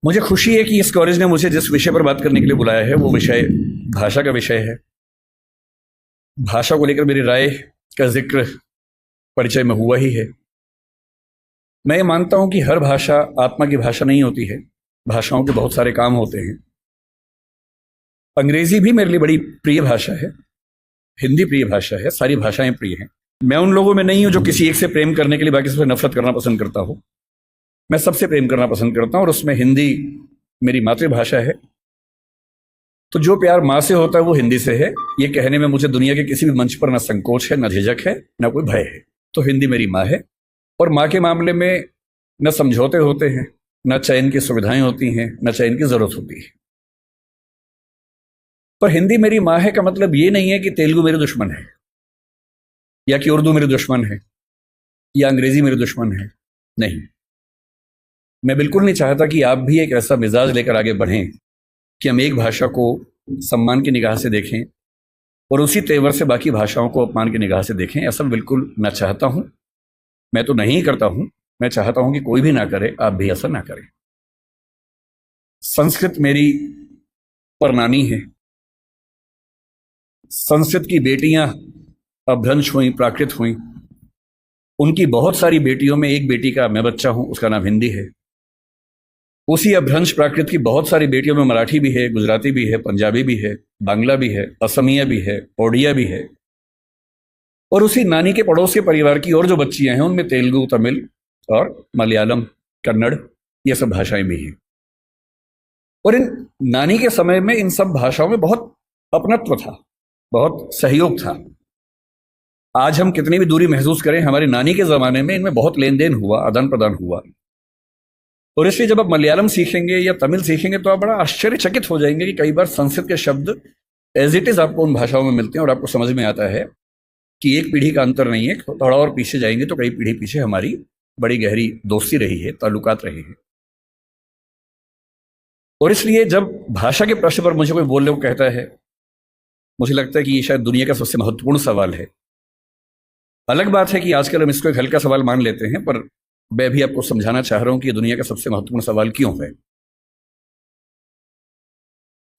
मुझे खुशी है कि इस कॉलेज ने मुझे जिस विषय पर बात करने के लिए बुलाया है वो विषय भाषा का विषय है। भाषा को लेकर मेरी राय का जिक्र परिचय में हुआ ही है। मैं ये मानता हूं कि हर भाषा आत्मा की भाषा नहीं होती है। भाषाओं के बहुत सारे काम होते हैं। अंग्रेजी भी मेरे लिए बड़ी प्रिय भाषा है, हिंदी प्रिय भाषा है, सारी भाषाएं प्रिय हैं। मैं उन लोगों में नहीं हूं जो किसी एक से प्रेम करने के लिए बाकी सबसे नफरत करना पसंद करता हूं। मैं सबसे प्रेम करना पसंद करता हूं और उसमें हिंदी मेरी मातृभाषा है। तो जो प्यार माँ से होता है वो हिंदी से है। ये कहने में मुझे दुनिया के किसी भी मंच पर ना संकोच है, ना झिझक है, ना कोई भय है। तो हिंदी मेरी माँ है और माँ के मामले में न समझौते होते हैं, न चयन की सुविधाएं होती हैं, न चयन की जरूरत होती है। पर हिंदी मेरी माँ है का मतलब ये नहीं है कि तेलुगु मेरे दुश्मन है, या कि उर्दू मेरे दुश्मन है, या अंग्रेजी मेरे दुश्मन है। नहीं, मैं बिल्कुल नहीं चाहता कि आप भी एक ऐसा मिजाज लेकर आगे बढ़ें कि हम एक भाषा को सम्मान की निगाह से देखें और उसी तेवर से बाकी भाषाओं को अपमान की निगाह से देखें। ऐसा बिल्कुल ना चाहता हूं। मैं तो नहीं करता हूं। मैं चाहता हूं कि कोई भी ना करे, आप भी ऐसा ना करें। संस्कृत मेरी परनानी है। संस्कृत की बेटियां अपभ्रंश हुई, प्राकृत हुई। उनकी बहुत सारी बेटियों में एक बेटी का मैं बच्चा हूं, उसका नाम हिंदी है। उसी अपभ्रंश प्राकृत की बहुत सारी बेटियों में मराठी भी है, गुजराती भी है, पंजाबी भी है, बांग्ला भी है, असमिया भी है, ओडिया भी है। और उसी नानी के पड़ोस के परिवार की और जो बच्चियां हैं उनमें तेलुगु, तमिल और मलयालम, कन्नड़, ये सब भाषाएं भी हैं। और इन नानी के समय में इन सब भाषाओं में बहुत अपनत्व था, बहुत सहयोग था। आज हम कितनी भी दूरी महसूस करें, हमारी नानी के जमाने में इनमें बहुत लेन देन हुआ, आदान प्रदान हुआ। और इसलिए जब आप मलयालम सीखेंगे या तमिल सीखेंगे तो आप बड़ा आश्चर्यचकित हो जाएंगे कि कई बार संस्कृत के शब्द एज इट इज आपको उन भाषाओं में मिलते हैं और आपको समझ में आता है कि एक पीढ़ी का अंतर नहीं है। थोड़ा और पीछे जाएंगे तो कई पीढ़ी पीछे हमारी बड़ी गहरी दोस्ती रही है, ताल्लुकात रहे हैं। और इसलिए जब भाषा के प्रश्न पर मुझे कोई बोलने को कहता है, मुझे लगता है कि ये शायद दुनिया का सबसे महत्वपूर्ण सवाल है। अलग बात है कि आजकल हम इसको एक हल्का सवाल मान लेते हैं, पर मैं भी आपको समझाना चाह रहा हूं कि ये दुनिया का सबसे महत्वपूर्ण सवाल क्यों है।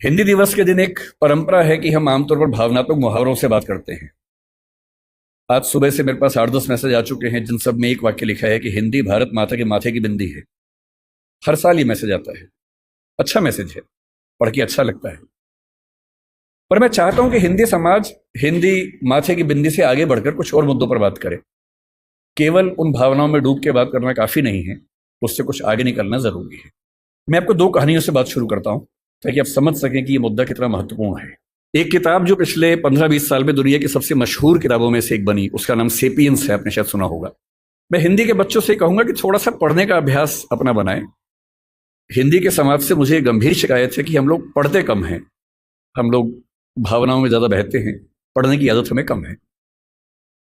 हिंदी दिवस के दिन एक परंपरा है कि हम आमतौर पर भावनात्मक मुहावरों से बात करते हैं। आज सुबह से मेरे पास 8-10 मैसेज आ चुके हैं जिन सब में एक वाक्य लिखा है कि हिंदी भारत माता के माथे की बिंदी है। हर साल ये मैसेज आता है। अच्छा मैसेज है, पढ़ के अच्छा लगता है। पर मैं चाहता हूं कि हिंदी समाज हिंदी माथे की बिंदी से आगे बढ़कर कुछ और मुद्दों पर बात करे। केवल उन भावनाओं में डूब के बात करना काफी नहीं है, उससे कुछ आगे निकलना जरूरी है। मैं आपको 2 कहानियों से बात शुरू करता हूं ताकि आप समझ सकें कि यह मुद्दा कितना महत्वपूर्ण है। एक किताब जो पिछले 15-20 साल में दुनिया की सबसे मशहूर किताबों में से एक बनी, उसका नाम सेपियंस है, आपने शायद सुना होगा। मैं हिंदी के बच्चों से कहूंगा कि थोड़ा सा पढ़ने का अभ्यास अपना बनाएं। हिंदी के समाज से मुझे गंभीर शिकायत है कि हम लोग पढ़ते कम हैं, हम लोग भावनाओं में ज्यादा बहते हैं, पढ़ने की आदत हमें कम है।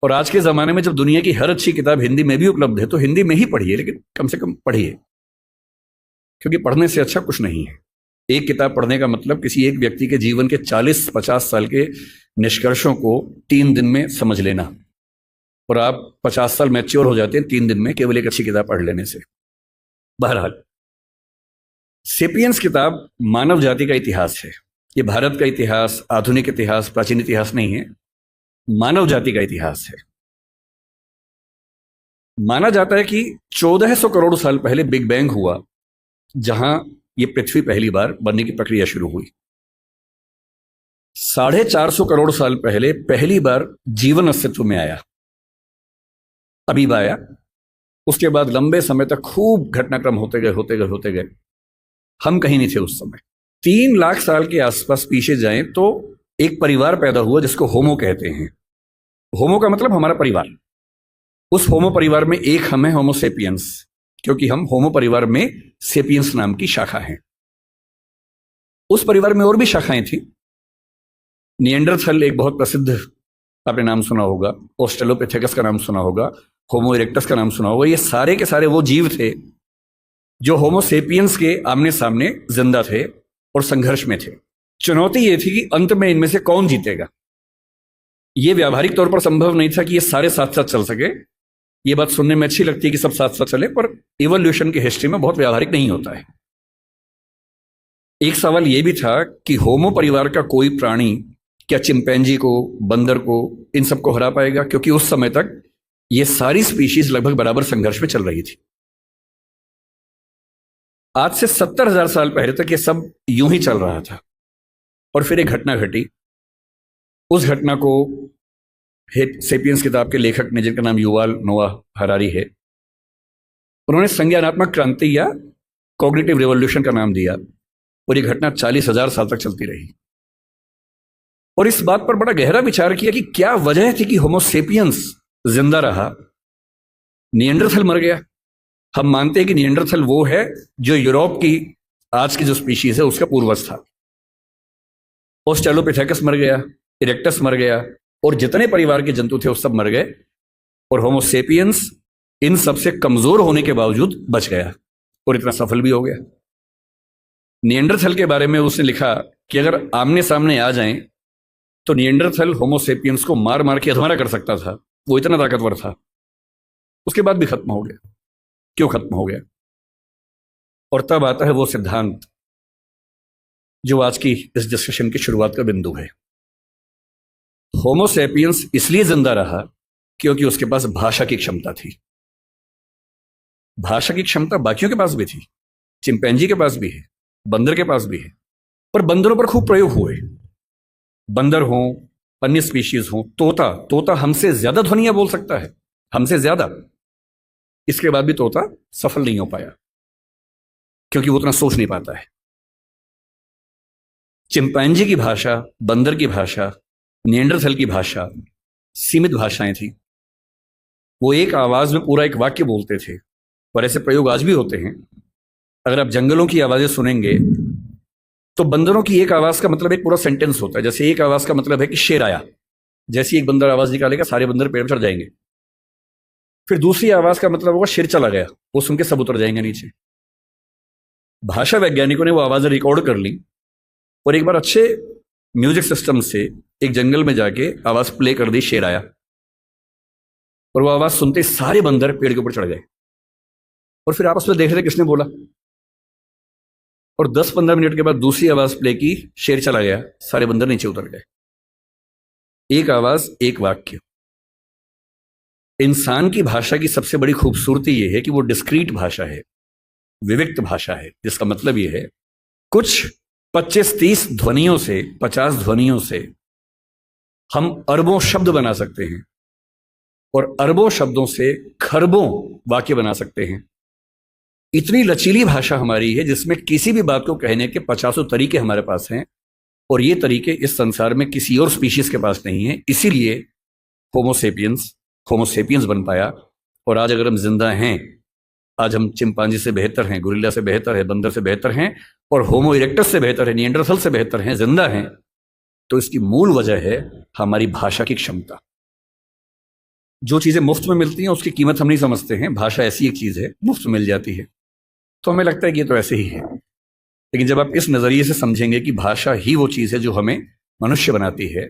और आज के ज़माने में जब दुनिया की हर अच्छी किताब हिंदी में भी उपलब्ध है तो हिंदी में ही पढ़िए, लेकिन कम से कम पढ़िए, क्योंकि पढ़ने से अच्छा कुछ नहीं है। एक किताब पढ़ने का मतलब किसी एक व्यक्ति के जीवन के 40-50 साल के निष्कर्षों को 3 दिन में समझ लेना, और आप 50 साल मैच्योर हो जाते हैं 3 दिन में केवल एक अच्छी किताब पढ़ लेने से। बहरहाल, सेपियंस किताब मानव जाति का इतिहास है। ये भारत का इतिहास, आधुनिक इतिहास, प्राचीन इतिहास नहीं है, मानव जाति का इतिहास है। माना जाता है कि 1400 करोड़ साल पहले बिग बैंग हुआ, जहां ये पृथ्वी पहली बार बनने की प्रक्रिया शुरू हुई। 450 करोड़ साल पहले पहली बार जीवन अस्तित्व में आया, अमीबा आया। उसके बाद लंबे समय तक खूब घटनाक्रम होते गए। हम कहीं नहीं थे उस समय। 3 लाख साल के आसपास पीछे जाएं तो एक परिवार पैदा हुआ जिसको होमो कहते हैं। होमो का मतलब हमारा परिवार। उस होमो परिवार में एक हम हैं, होमो सेपियंस, क्योंकि हम होमो परिवार में सेपियंस नाम की शाखा हैं। उस परिवार में और भी शाखाएं थी। निएंडरथल एक बहुत प्रसिद्ध, आपने नाम सुना होगा, ऑस्ट्रेलोपिथेकस का नाम सुना होगा, होमो इरेक्टस का नाम सुना होगा। ये सारे के सारे वो जीव थे जो होमो सेपियंस के आमने सामने जिंदा थे और संघर्ष में थे। चुनौती ये थी कि अंत में इनमें से कौन जीतेगा। ये व्यावहारिक तौर पर संभव नहीं था कि ये सारे साथ साथ चल सके। ये बात सुनने में अच्छी लगती है कि सब साथ साथ चले, पर इवोल्यूशन की हिस्ट्री में बहुत व्यावहारिक नहीं होता है। एक सवाल यह भी था कि होमो परिवार का कोई प्राणी क्या चिंपैंजी को, बंदर को, इन सबको हरा पाएगा, क्योंकि उस समय तक ये सारी स्पीशीज लगभग बराबर संघर्ष में चल रही थी। आज से 70,000 साल पहले तक ये सब यूं ही चल रहा था, और फिर एक घटना घटी। उस घटना को सेपियंस किताब के लेखक ने, जिनका नाम युवाल नोआ हरारी है, उन्होंने संज्ञानात्मक क्रांति या कॉग्निटिव रिवॉल्यूशन का नाम दिया, और ये घटना 40,000 साल तक चलती रही। और इस बात पर बड़ा गहरा विचार किया कि क्या वजह थी कि होमो सेपियंस जिंदा रहा, निएंडरथल मर गया। हम मानते हैं कि निएंडरथल वो है जो यूरोप की आज की जो स्पीशीज है उसका पूर्वज था। ऑस्ट्रेलोपिथेकस मर गया, इरेक्टस मर गया, और जितने परिवार के जंतु थे वो सब मर गए, और होमो सेपियंस इन सबसे कमजोर होने के बावजूद बच गया और इतना सफल भी हो गया। निएंडरथल के बारे में उसने लिखा कि अगर आमने सामने आ जाएं तो निएंडरथल होमो सेपियंस को मार मार के अधमरा कर सकता था, वो इतना ताकतवर था। उसके बाद भी खत्म हो गया। क्यों खत्म हो गया? और तब आता है वो सिद्धांत जो आज की इस डिस्कशन की शुरुआत का बिंदु है। होमो सेपियंस इसलिए जिंदा रहा क्योंकि उसके पास भाषा की क्षमता थी। भाषा की क्षमता बाकियों के पास भी थी, चिंपैंजी के पास भी है, बंदर के पास भी है, पर बंदरों पर खूब प्रयोग हुए। बंदर हो, अन्य स्पीशीज हो, तोता हमसे ज्यादा ध्वनियां बोल सकता है, हमसे ज्यादा। इसके बाद भी तोता सफल नहीं हो पाया क्योंकि वो उतना सोच नहीं पाता है। चिंपैंजी की भाषा, बंदर की भाषा, निएंडरथल की भाषा सीमित भाषाएं थी। वो एक आवाज में पूरा एक वाक्य बोलते थे, और ऐसे प्रयोग आज भी होते हैं। अगर आप जंगलों की आवाजें सुनेंगे तो बंदरों की एक आवाज का मतलब एक पूरा सेंटेंस होता है। जैसे एक आवाज का मतलब है कि शेर आया, जैसे एक बंदर आवाज निकालेगा सारे बंदर पेड़ पर चढ़ जाएंगे। फिर दूसरी आवाज का मतलब होगा शेर चला गया, वो सुन के सब उतर जाएंगे नीचे। भाषा वैज्ञानिकों ने वो आवाजें रिकॉर्ड कर ली और एक बार अच्छे म्यूजिक सिस्टम से एक जंगल में जाके आवाज प्ले कर दी, शेर आया, और वो आवाज सुनते सारे बंदर पेड़ के ऊपर चढ़ गए। और फिर आपस में देख रहे किसने बोला, और 10-15 मिनट के बाद दूसरी आवाज प्ले की, शेर चला गया, सारे बंदर नीचे उतर गए। एक आवाज, एक वाक्य। इंसान की भाषा की सबसे बड़ी खूबसूरती यह है कि वो डिस्क्रीट भाषा है, विविक्त भाषा है, जिसका मतलब यह है कुछ 25-30 ध्वनियों से, 50 ध्वनियों से हम अरबों शब्द बना सकते हैं, और अरबों शब्दों से खरबों वाक्य बना सकते हैं। इतनी लचीली भाषा हमारी है जिसमें किसी भी बात को कहने के 50 तरीके हमारे पास हैं, और ये तरीके इस संसार में किसी और स्पीशीज के पास नहीं है। इसीलिए होमो सेपियंस बन पाया। और आज अगर हम जिंदा हैं, आज हम चिंपांजी से बेहतर हैं, गोरिल्ला से बेहतर है, बंदर से बेहतर हैं, और होमो इरेक्टस से बेहतर है, निएंडरथल से बेहतर हैं, जिंदा हैं, तो इसकी मूल वजह है हमारी भाषा की क्षमता। जो चीजें मुफ्त में मिलती हैं उसकी कीमत हम नहीं समझते हैं। भाषा ऐसी एक चीज है, मुफ्त मिल जाती है तो हमें लगता है कि ये तो ऐसे ही है। लेकिन जब आप इस नजरिए से समझेंगे कि भाषा ही वो चीज है जो हमें मनुष्य बनाती है,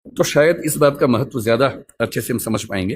तो शायद इस बात का महत्व ज्यादा अच्छे से हम समझ पाएंगे।